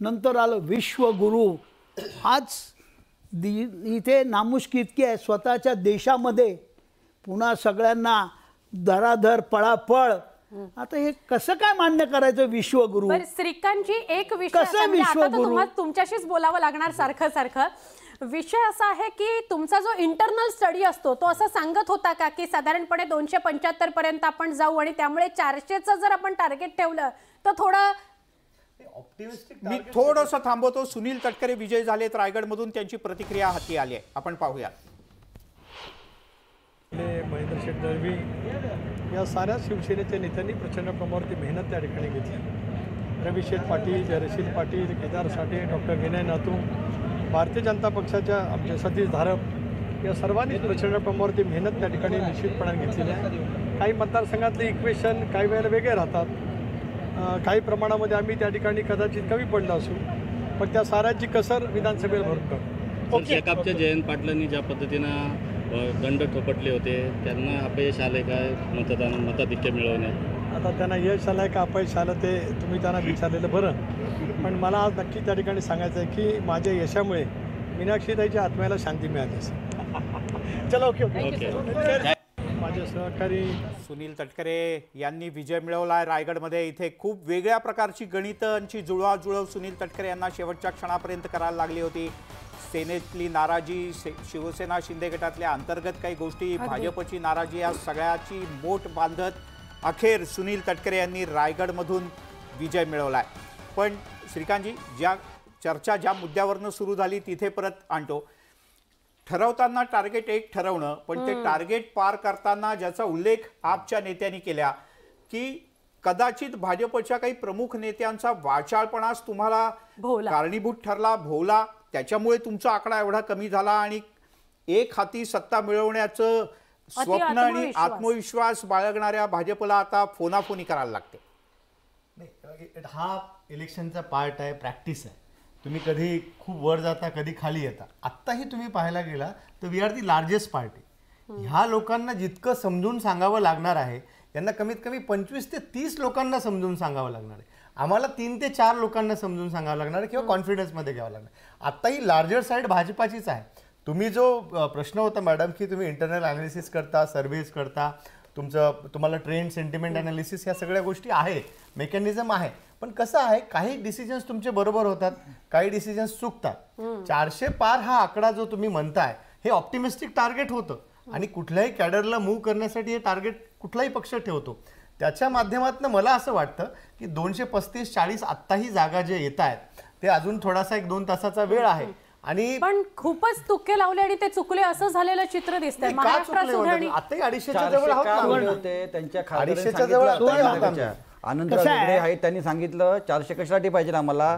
नंतर आलं विश्वगुरु. आज इथे नामुष्की इतकी आहे स्वतःच्या देशामध्ये, पुन्हा सगळ्यांना धराधर पळापळ. आता हे कसं काय मान्य करायचं विश्वगुरु? श्रीकांतजी, एक विषय तुमच्याशीच बोलावं लागणार सारखं सारखं. विषय असा आहे की तुमचा जो इंटरनल स्टडी असतो तो असं सांगत होता का की साधारणपणे 275 पर्यंत आपण जाऊ आणि त्यामुळे 400चं जर आपण टार्गेट ठेवलं तर थोडं मी थोडंसं थांबवतो. सुनील तटकरे विजय झालेत रायगडमधून, त्यांची प्रतिक्रिया हाती आली आहे, आपण पाहूया. महेंद्र शेठ दळवी या साऱ्या शिवसेनेच्या नेत्यांनी प्रचंड प्रमाणावरती मेहनत त्या ठिकाणी घेतली. रवी शेठ पाटील, जयश्री पाटील, केदार साठे, डॉक्टर विनय नातू, भारतीय जनता पक्षाच्या आमचे सतीश धारप या सर्वांनी प्रचंड प्रमाणावरती मेहनत त्या ठिकाणी निश्चितपणाने घेतलेली आहे. काही मतदारसंघातले इक्वेशन काही वेळेला वेगळे राहतात, काही प्रमाणामध्ये आम्ही त्या ठिकाणी कदाचित कमी पडलो असू, पण त्या साऱ्याची कसर विधानसभेला भरून काढू. शेकापच्या जयंत पाटलांनी ज्या पद्धतीनं दंड थोपटले होते त्यांना अपयश आले काय मताधिक्य मिळवण्यात? आता त्यांना यश आलं आहे का अपयश आलं ते तुम्ही त्यांना विचारलेलं बरं, पण मला आज नक्की त्या ठिकाणी सांगायचं आहे की माझ्या यशामुळे मीनाक्षीताईच्या आत्म्याला शांती मिळाली असेल. चला, ओके ओके. माझे सहकारी सुनील तटकरे यांनी विजय मिळवला आहे रायगडमध्ये. इथे खूप वेगळ्या प्रकारची गणितांची जुळवाजुळव सुनील तटकरे यांना शेवटच्या क्षणापर्यंत करायला लागली होती. सेनेतली नाराजी, शिवसेना शिंदे गटातल्या अंतर्गत काही गोष्टी, भाजपची नाराजी, या सगळ्याची मोठ बांधत अखेर सुनील तटकरे यांनी रायगडमधून विजय मिळवला आहे. पण श्रीकांतजी, ज्या चर्चा ज्या मुद्द्यावरनं सुरू झाली तिथे परत आणतो. ठरवताना टार्गेट एक ठरवणं, पण ते टार्गेट पार करताना ज्याचा उल्लेख आपच्या नेत्यांनी केला की कदाचित भाजपच्या काही प्रमुख नेत्यांचा वाचाळपणाच तुम्हाला कारणीभूत ठरला, भोवला, त्याच्यामुळे तुमचा आकडा एवढा कमी झाला आणि एक हाती सत्ता मिळवण्याचं स्वप्न आणि आत्मविश्वास बाळगणाऱ्या भाजपला आता फोनाफोनी करायला लागते. हा इलेक्शनचा पार्ट आहे, प्रॅक्टिस आहे. तुम्ही कधी खूप वर जाता, कधी खाली येता. आत्ताही तुम्ही पाहायला गेला तर we are the largest party. ह्या लोकांना जितकं समजून सांगावं लागणार आहे, यांना कमीत कमी 25 ते 30 लोकांना समजून सांगावं लागणार आहे. आम्हाला 3 ते 4 लोकांना समजून सांगावं लागणार आहे किंवा कॉन्फिडन्समध्ये घ्यावं लागणार. आत्ताही लार्जर साईड भाजपाचीच आहे. तुम्ही जो प्रश्न होता मॅडम की तुम्ही इंटरनल ॲनालिसिस करता, सर्व्हेज करता, तुम्हाला ट्रेंड, सेंटिमेंट ॲनालिसिस, ह्या सगळ्या गोष्टी आहे, मेकॅनिझम आहे. पण कसं आहे, काही डिसिजन्स तुमचे बरोबर होतात, काही डिसिजन्स चुकतात. 400 पार हा आकडा जो तुम्ही म्हणताय हे ऑप्टिमिस्टिक टार्गेट होतं आणि कुठल्याही कॅडरला मूव्ह करण्यासाठी हे टार्गेट कुठलाही पक्ष ठेवतो. त्याच्या माध्यमातून मला असं वाटतं की 235-40 आत्ताही जागा जे येत आहेत ते अजून थोडासा 1-2 तासाचा वेळ आहे. आणि पण खूपच तुक्के लावले आणि ते चुकले असं झालेलं चित्र दिसतंय. महाराष्ट्रात आताही 250च्या जवळ होते, त्यांच्या 250च्या जवळ आनंदराव वेगळे आहेत. त्यांनी सांगितलं 400 कशासाठी पाहिजे आम्हाला,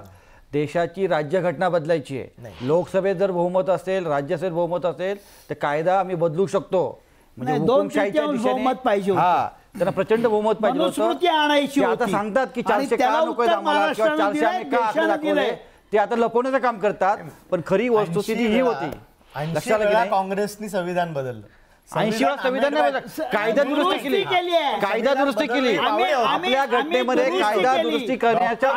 देशाची राज्यघटना बदलायची आहे. लोकसभेत जर बहुमत असेल, राज्यसभेत बहुमत असेल तर कायदा आम्ही बदलू शकतो. म्हणजे हुकुमशाहीच्या दिशेने त्यांना प्रचंड बहुमत पाहिजे होतं. आता सांगतात की 400 का नको आम्हाला किंवा 400 आम्ही का आकडे दाखवले, ते आता लपवण्याचं काम करतात. पण खरी वस्तुस्थिती ही होती. लक्षात काँग्रेसनी संविधान बदललं. 80 वेळा संविधान कायदा दुरुस्ती केली, कायदा दुरुस्ती केली. आपल्या घटनेमध्ये कायदा दुरुस्ती करण्याच्या